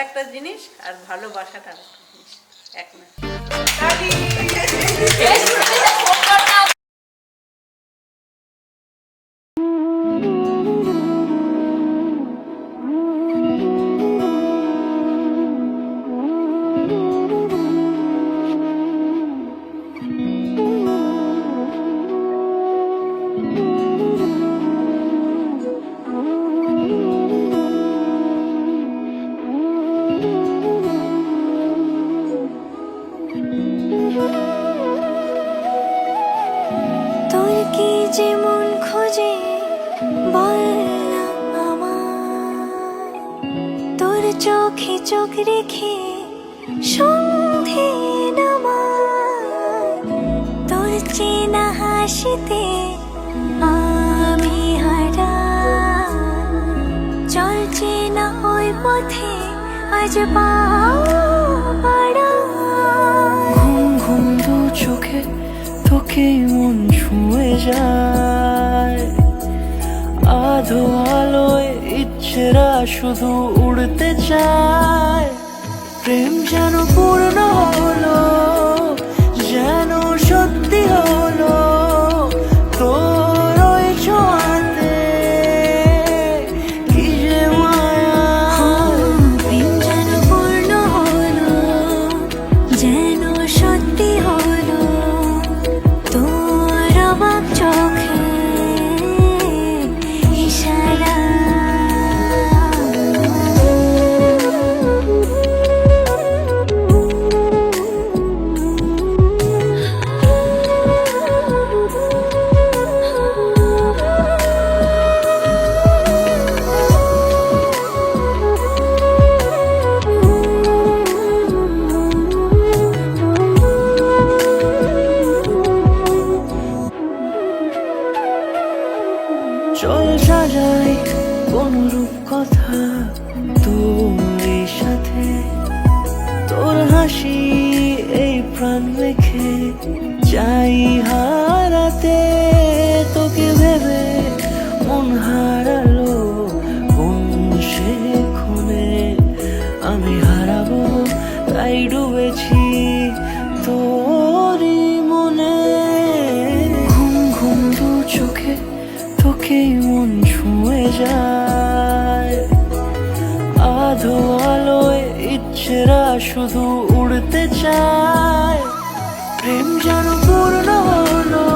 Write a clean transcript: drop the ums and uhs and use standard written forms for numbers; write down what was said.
একটা জিনিস আর ভালোবাসাটা একটা জিনিস, এক না। তোর কি যেমন খোঁজে বল না আমায়, তোর চোখে চোখ রেখে সন্ধে নামায়, তোর চেনা হাসিতে আমি হারাই, চল চেনা ওই পথে আজ পা বাড়াই। ঘুম ঘুম দু চোখে তোকেই মন ছুঁয়ে যায়, আধো আলোয় ইচ্ছেরা শুধু উড়তে চায়। প্রেম যেন পূর্ণ হলো, যেন সত্যি হলো, তোর ওই ছোঁয়াতে কি যে মায়া। প্রেম যেন পূর্ণ হলো, যেন সত্যি হলো, তোর অবাক চোখে ইশারা। চল সাজাই কোন রূপ কথা তোর সাথে, তোর হাসি এই প্রাণ রেখে চাই হারাতে। তোকে ভেবে মন হারালো কোন সে ক্ষণে, আমি হারাবো তাই ডুবেছি তোরই মনে। ঘুম ঘুম দু চোখে তোকেই মন ছুঁয়ে যায়, আধো আলোয় ইচ্ছেরা শুধু উড়তে চায়। প্রেম যেন পূর্ণ হলো,